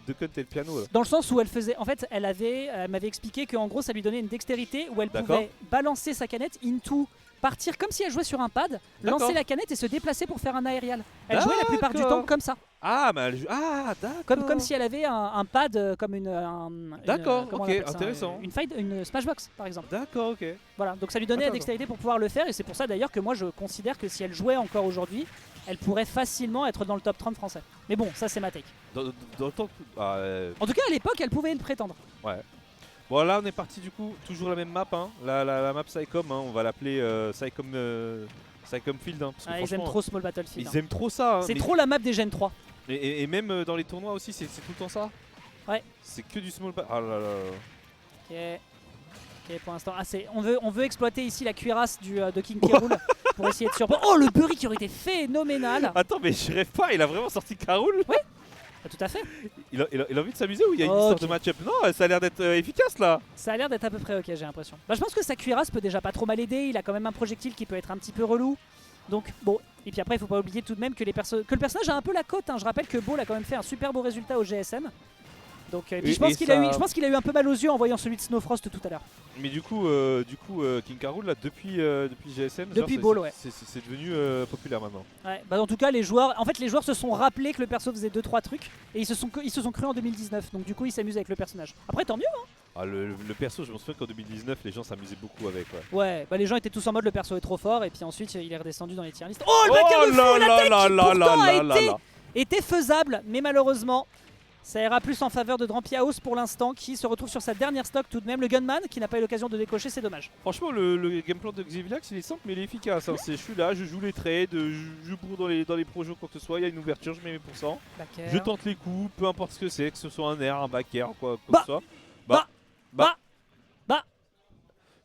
Duckhunt et le piano là. Dans le sens où elle faisait, en fait, elle m'avait expliqué qu'en gros, ça lui donnait une dextérité où elle pouvait balancer sa canette into, partir comme si elle jouait sur un pad, lancer la canette et se déplacer pour faire un aérial. Elle jouait la plupart du temps comme ça. Ah, mais d'accord. Comme si elle avait un pad, comme une. D'accord, comment on ok, appelle ça, intéressant. une Smashbox par exemple. D'accord, ok. Voilà, donc ça lui donnait la dextérité pour pouvoir le faire et c'est pour ça d'ailleurs que moi je considère que si elle jouait encore aujourd'hui, elle pourrait facilement être dans le top 30 français. Mais bon, ça c'est ma take. Dans le temps que... En tout cas à l'époque, elle pouvait le prétendre. Ouais. Bon là on est parti du coup, toujours la même map, hein. la map Psycom, hein. On va l'appeler Psycom Field. Hein, parce que ils aiment trop Small Battlefield. Ils aiment trop ça. Hein, c'est trop la map des Gen 3. Et même dans les tournois aussi, c'est tout le temps ça. Ouais. C'est que du Small Battlefield. Ah là là. Ok, pour l'instant. On veut exploiter ici la cuirasse de King K. Rool pour essayer de surprendre. Oh, le Burry qui aurait été phénoménal. Attends, mais je rêve pas, il a vraiment sorti K. Rool. Ouais. Tout à fait. Il a envie de s'amuser ou il y a une histoire de match-up? Non, ça a l'air d'être efficace là. Ça a l'air d'être à peu près ok, j'ai l'impression. Bah, je pense que sa cuirasse peut déjà pas trop mal aider. Il a quand même un projectile qui peut être un petit peu relou. Donc bon, et puis après il faut pas oublier tout de même que, que le personnage a un peu la cote. Hein. Je rappelle que Ball a quand même fait un super beau résultat au GSM. Donc je pense qu'il a eu un peu mal aux yeux en voyant celui de Snowfrost tout à l'heure. Mais du coup King K. Rool là depuis GSM, depuis Ball, ouais. C'est devenu populaire maintenant. Ouais, bah en tout cas les joueurs se sont rappelés que le perso faisait 2-3 trucs et ils se sont crus en 2019. Donc du coup ils s'amusent avec le personnage. Après tant mieux hein. Ah, le perso, je me souviens qu'en 2019 les gens s'amusaient beaucoup avec. Ouais, bah les gens étaient tous en mode le perso est trop fort et puis ensuite il est redescendu dans les tier lists. Oh le backer de fou, la tech qui pourtant était faisable, mais malheureusement ça ira plus en faveur de Drampiaos pour l'instant qui se retrouve sur sa dernière stock tout de même. Le Gunman qui n'a pas eu l'occasion de décocher, c'est dommage. Franchement le gameplan de Xevilax il est simple mais il est efficace. Hein. Je suis là, je joue les trades, je bourre dans les projets quoi que ce soit, il y a une ouverture, je mets mes pourcents. Backer. Je tente les coups, peu importe ce que ce soit un air, un backer, quoi que ce soit.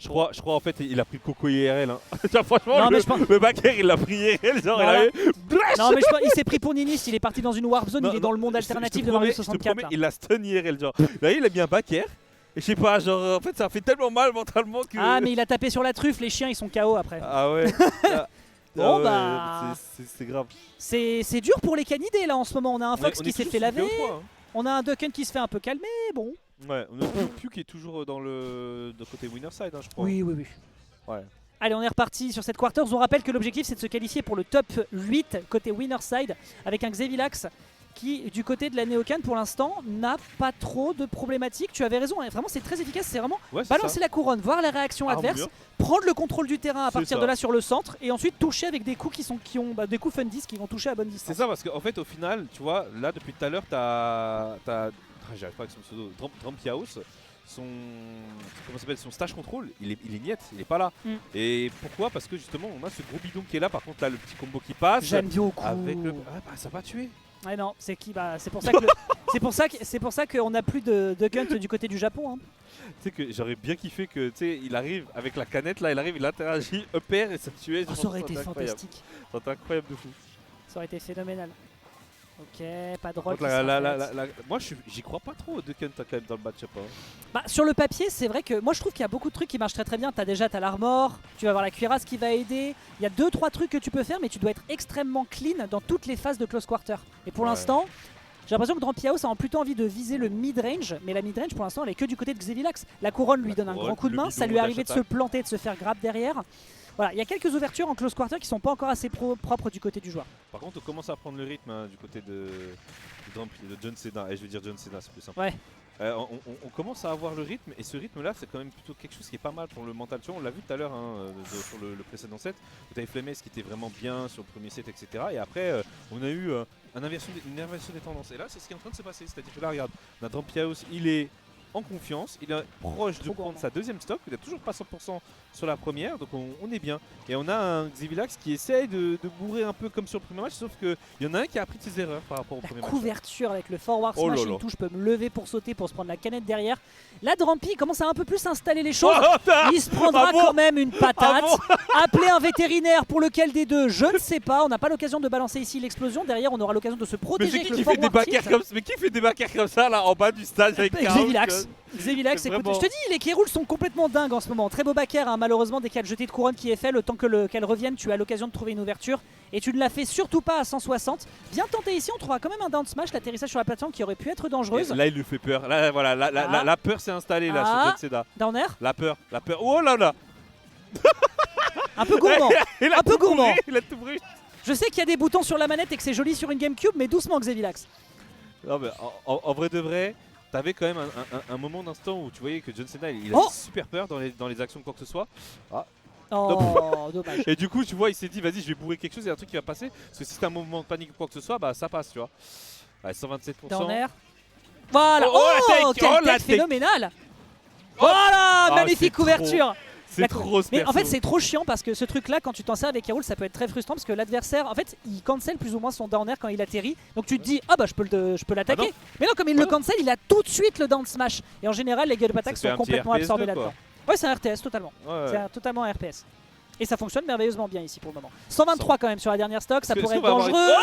Je crois en fait il a pris le coco IRL hein. Franchement le backer il l'a pris IRL genre voilà. Non mais il s'est pris pour Ninis, il est parti dans une warp zone, il est dans le monde alternatif de Mario 64. Je te promets, il a stun IRL genre. Là il a mis un backer et je sais pas genre en fait ça fait tellement mal mentalement que... Ah mais il a tapé sur la truffe, les chiens ils sont KO après. Ah ouais. Bon bah c'est grave. C'est dur pour les canidés là en ce moment, on a un Fox qui s'est fait laver. Hein. On a un Duckhunt qui se fait un peu calmer, bon. Ouais, on a Pew qui est toujours dans le côté winner side, hein, je crois. Oui. Ouais. Allez, on est reparti sur cette quarters. On rappelle que l'objectif c'est de se qualifier pour le top 8 côté winner side avec un Xevilax qui, du côté de la Neocan pour l'instant, n'a pas trop de problématiques. Tu avais raison, hein, vraiment c'est très efficace. C'est vraiment balancer la couronne, voir la réaction adverse, prendre le contrôle du terrain à partir de là sur le centre et ensuite toucher avec des coups qui ont des coups fundies qui vont toucher à bonne distance. C'est ça parce qu'en fait au final, tu vois, là depuis tout à l'heure, j'arrive pas avec son pseudo, Drampiaos, son stage control, il est niet, il est pas là. Et pourquoi? Parce que justement on a ce gros bidon qui est là, par contre là le petit combo qui passe. J'aime beaucoup. Avec le... ça va tuer. Ouais non, c'est pour ça qu'on a plus de Duckhunt du côté du Japon. Hein. Tu sais que j'aurais bien kiffé que tu sais il arrive avec la canette là, il interagit, upper et ça tuait. Ça aurait été fantastique. Ça aurait été incroyable de fou. Ça aurait été phénoménal. Ok, pas de roll. Moi j'y crois pas trop Duckhunt quand même dans le match-up. Hein. Bah, sur le papier, c'est vrai que moi je trouve qu'il y a beaucoup de trucs qui marchent très bien. T'as l'armor, tu vas avoir la cuirasse qui va aider. Il y a 2-3 trucs que tu peux faire, mais tu dois être extrêmement clean dans toutes les phases de close quarter. Et pour l'instant, j'ai l'impression que Drampiaos a plutôt envie de viser le mid-range, mais la mid-range pour l'instant elle est que du côté de Xevilax. La couronne lui donne un grand coup de main, ça lui est arrivé de se planter, de se faire grab derrière. Voilà, il y a quelques ouvertures en close quarter qui sont pas encore assez propres du côté du joueur. Par contre, on commence à prendre le rythme hein, du côté de John Cena. Et je vais dire John Cena, c'est plus simple. Ouais. On commence à avoir le rythme, et ce rythme-là, c'est quand même plutôt quelque chose qui est pas mal pour le mental. Tu vois, on l'a vu tout à l'heure hein, sur le précédent set, où tu avais Flames qui était vraiment bien sur le premier set, etc. Et après, on a eu une inversion des tendances. Et là, c'est ce qui est en train de se passer. C'est-à-dire que là, regarde, on a Drampiaos, il est en confiance, il est proche de prendre sa deuxième stock, il n'a toujours pas 100% sur la première, donc on est bien. Et on a un Xevilax qui essaye de bourrer un peu comme sur le premier match, sauf qu'il y en a un qui a appris de ses erreurs par rapport au premier match. La couverture avec le forward smash et tout, je peux me lever pour sauter, pour se prendre la canette derrière. Là, Drampy commence à un peu plus installer les choses. Il se prendra quand même une patate. Appeler un vétérinaire pour lequel des deux, je ne sais pas. On n'a pas l'occasion de balancer ici l'explosion. Derrière, on aura l'occasion de se protéger avec le forward tilt. Mais qui fait des backers comme ça là en bas du stage avec Xevilax. Xevilax, c'est écoute, vraiment- je te dis, les K-Rool sont complètement dingues en ce moment. Très beau backer, hein, malheureusement, dès qu'il y a le jeté de couronne qui est fait, le temps qu'elle revienne, tu as l'occasion de trouver une ouverture. Et tu ne la fais surtout pas à 160. Bien tenté ici, on trouvera quand même un down smash, l'atterrissage sur la plateforme qui aurait pu être dangereuse. Là, il lui fait peur. Là, voilà, la peur s'est installée là Ah. sur John Cena. Down air, La peur. Oh là là. un peu gourmand. Il a Un peu tout gourmand. brûlé, il a tout brûlé. Je sais qu'il y a des boutons sur la manette et que c'est joli sur une GameCube, mais doucement Xevilax. Non, mais en vrai de vrai, t'avais quand même un moment d'instant où tu voyais que John Cena il Oh avait super peur dans les actions de quoi que ce soit. Oh, dommage. Et du coup, tu vois, il s'est dit, vas-y, je vais bourrer quelque chose, il y a un truc qui va passer. Parce que si c'est un moment de panique ou quoi que ce soit, bah ça passe, tu vois. Ouais, 127%. Down air. Voilà. Oh, la take. Quelle Oh, la tête take. phénoménale. Oh. Voilà, Ah, magnifique c'est trop. couverture. C'est D'accord. trop ce Mais en fait, perso. c'est trop chiant parce que ce truc-là, quand tu t'en sers avec K-Rool, ça peut être très frustrant parce que l'adversaire, en fait, il cancel plus ou moins son down air quand il atterrit. Donc tu te dis, ah bah je peux l'attaquer. Ah non. Mais non, comme il Ah le non. cancel, il a tout de suite le down smash. Et en général, les gueules attaques Ça fait sont un petit complètement RPS2, absorbées quoi. là-dedans. Ouais, c'est un RTS totalement. Ouais, C'est totalement un RPS. Et ça fonctionne merveilleusement bien ici pour le moment. 123 quand même sur la dernière stock, ça Est-ce pourrait être qu'on va avoir dangereux.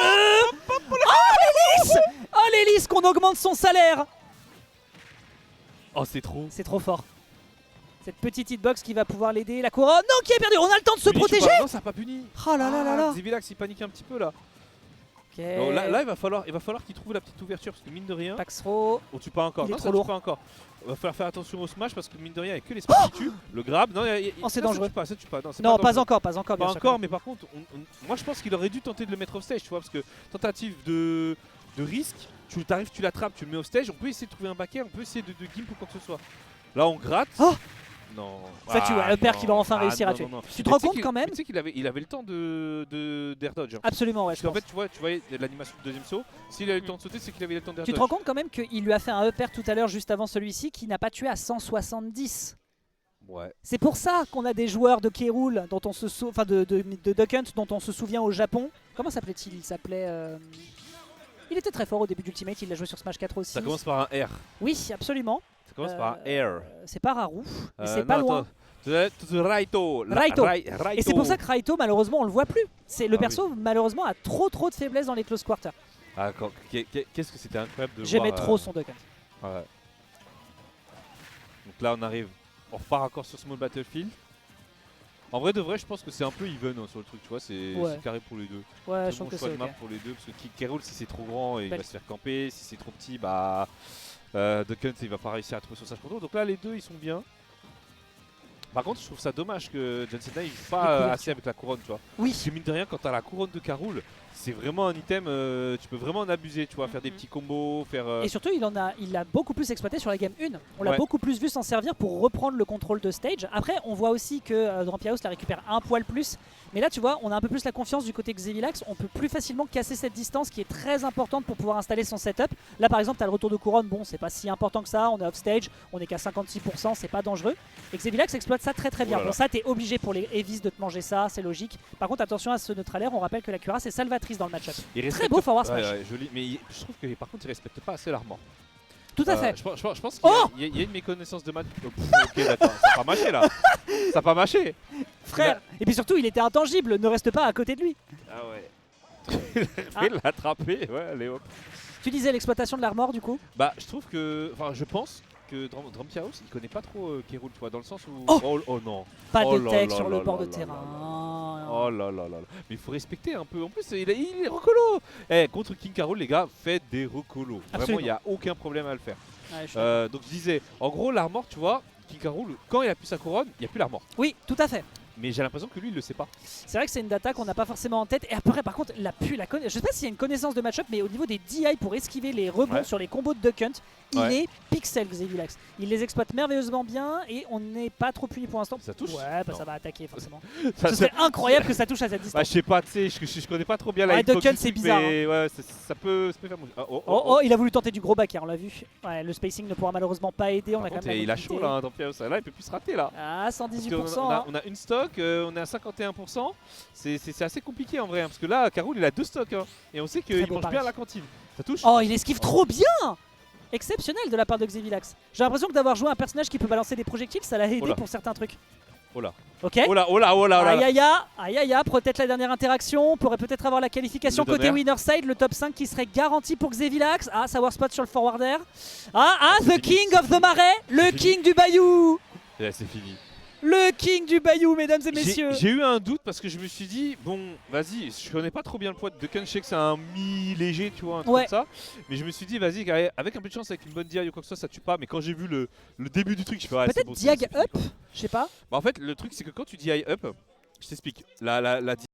Oh l'hélice. Oh l'hélice qu'on augmente son salaire. Oh, c'est trop. C'est trop fort. Cette petite hitbox qui va pouvoir l'aider. La couronne, non, qui a perdu. On a le temps de se Puni, tu protéger. vois. Non, ça a pas puni. Oh là là là là. Xevilax, il panique un petit peu là. Ok. Donc, là, il va falloir qu'il trouve la petite ouverture parce que mine de rien, Paxro. on tue pas encore. Il est Non, trop ça lourd. tue pas encore. Il va falloir faire attention au smash parce que mine de rien, il y a que les smash qui tuent. Le grab, non, Oh, c'est non, dangereux. Ça tue pas. Non, c'est Non, pas dangereux. encore, bien Pas sûr que encore, non. mais par contre, moi je pense qu'il aurait dû tenter de le mettre off stage, tu vois, parce que tentative de risque, tu t'arrives, tu l'attrapes, tu le mets off stage, on peut essayer de trouver un backer, on peut essayer de gimp ou quoi que ce soit. Là, on gratte. Oh non. Ça tue, ouais, le père qui va enfin réussir à tuer. Tu te rends compte quand même? Tu sais qu'il avait le temps d'air dodge. Hein. Absolument, ouais. Parce qu'en fait, tu voyais l'animation du deuxième saut. S'il avait eu le temps de sauter, c'est qu'il avait le temps d'air Tu dodge. te rends compte quand même qu'il lui a fait un upper tout à l'heure juste avant celui-ci qui n'a pas tué à 170. Ouais. C'est pour ça qu'on a des joueurs de K-Rool dont on se enfin de Duck Hunt dont on se souvient au Japon. Comment s'appelait-il? Il s'appelait. Il était très fort au début d'Ultimate, il l'a joué sur Smash 4 aussi. Ça commence par un R. Oui, absolument. Ça commence par un R. C'est pas Raru, mais c'est Non, pas loin. attends. Raito. Raito. Raito. Et c'est pour ça que Raito, malheureusement, on le voit plus. C'est le Ah perso, malheureusement, a trop de faiblesse dans les close quarters. Ah, qu'est-ce que c'était incroyable de voir. J'aimais trop son Duck Hunt. Ouais. Donc là, on arrive. On repart encore sur Small Battlefield. En vrai de vrai, je pense que c'est un peu even hein, sur le truc, tu vois, c'est carré pour les deux. Ouais, Très je trouve bon que choix c'est de map ok. pour les deux, parce que K-Rool, si c'est trop grand, il Belle. va se faire camper, si c'est trop petit, bah Duck Hunt, il va pas réussir à trouver son sage contrôle. Donc là, les deux, ils sont bien. Par contre, je trouve ça dommage que John Cena il joue pas couvertures. assez avec la couronne, tu vois. Oui. Parce que mine de rien, quand t'as la couronne de K-Rool, c'est vraiment un item, tu peux vraiment en abuser, tu vois, faire des petits combos, faire. Et surtout, il l'a beaucoup plus exploité sur la game 1. On l'a Ouais. beaucoup plus vu s'en servir pour reprendre le contrôle de stage. Après, on voit aussi que Drampiaos la récupère un poil plus. Mais là, tu vois, on a un peu plus la confiance du côté Xevilax. On peut plus facilement casser cette distance qui est très importante pour pouvoir installer son setup. Là, par exemple, tu as le retour de couronne. Bon, c'est pas si important que ça. On est off stage. On est qu'à 56%. C'est pas dangereux. Et Xevilax exploite ça très très bien. Oh là là. Bon, ça, tu es obligé pour les Evis de te manger ça. C'est logique. Par contre, attention à ce neutral air. On rappelle que la cuirasse est salvatrice dans le match-up. Il Très respecte- beau forward Ouais, smash. ouais, joli. Mais je trouve que par contre, il respecte pas assez l'armor. Tout à fait. Je pense qu'il Oh y a une méconnaissance de maths. Oh, ok, d'accord, ça a pas mâché là. Ça a pas mâché. Frère. Et puis surtout, il était intangible. Ne reste pas à côté de lui. Ah ouais. Il l'a attrapé, ouais, allez hop. Tu disais l'exploitation de l'armor du coup. Bah, je trouve que. Enfin, je pense que Drampiaos il connaît pas trop K-Rool, tu vois, dans le sens où. Oh non. Pas Oh de là tech là sur là le bord là de là terrain. Oh là là là là. Mais il faut respecter un peu. En plus, il est recolo. Eh, contre King K-Rool, les gars, faites des recolos. Vraiment, Absolument. il n'y a aucun problème à le faire. Ouais, je suis Donc, je disais, en gros, l'armor, tu vois, King K-Rool, quand il a plus sa couronne, il n'y a plus l'armor. Oui, tout à fait. Mais j'ai l'impression que lui, il le sait pas. C'est vrai que c'est une data qu'on n'a pas forcément en tête. Et après, par contre, je sais pas s'il y a une connaissance de match-up, mais au niveau des DI pour esquiver les rebonds Ouais. sur les combos de Duck Hunt, il Ouais. est pixel Xevilax. Il les exploite merveilleusement bien et on n'est pas trop puni pour l'instant. Ça touche Ouais, bah Non. ça va attaquer forcément. Ça, Ce serait incroyable que ça touche à cette distance. Bah, je sais pas, tu sais, je connais pas trop bien la Ouais, hitbox Duck Hunt, du c'est truc, bizarre, mais ouais, ça peut faire mon. Oh, il a voulu tenter du gros backer, on l'a vu. Ouais, le spacing ne pourra malheureusement pas aider. On Par a quand contre, même la il a mobilité. chaud là, dans Piaos. Là, il peut plus se rater là. Ah, Parce 118%. qu'on hein. on a une stock, on est à 51%. C'est assez compliqué en vrai, hein, parce que là, K-Rool il a deux stocks. Hein, et on sait qu'il beau mange pari. bien à la cantine. Ça touche. Oh, il esquive trop bien! Exceptionnel de la part de Xevilax. J'ai l'impression que d'avoir joué un personnage qui peut balancer des projectiles, ça l'a aidé Oh là. pour certains trucs. Oh là. Ok. Oh là, oh là, oh là, oh là. Aïe aïe aïe, peut-être la dernière interaction. On pourrait peut-être avoir la qualification Le côté donner. winner side, le top 5 qui serait garanti pour Xevilax. Ah, savoir spot sur le forwarder. Ah, c'est the fini. king of the marais, le C'est king du bayou. Là, c'est fini. Le king du bayou, mesdames et messieurs. J'ai eu un doute parce que je me suis dit, bon, vas-y, je connais pas trop bien le poids de Ducken, je sais que c'est un mi-léger, tu vois, un truc Ouais. comme ça. Mais je me suis dit, vas-y, avec un peu de chance, avec une bonne DI ou quoi que ce soit, ça tue pas. Mais quand j'ai vu le début du truc, je fais, ouais, c'est Peut-être bon, Diag c'est fini, up, quoi. je sais pas. Bah, en fait, le truc, c'est que quand tu DI up, je t'explique, la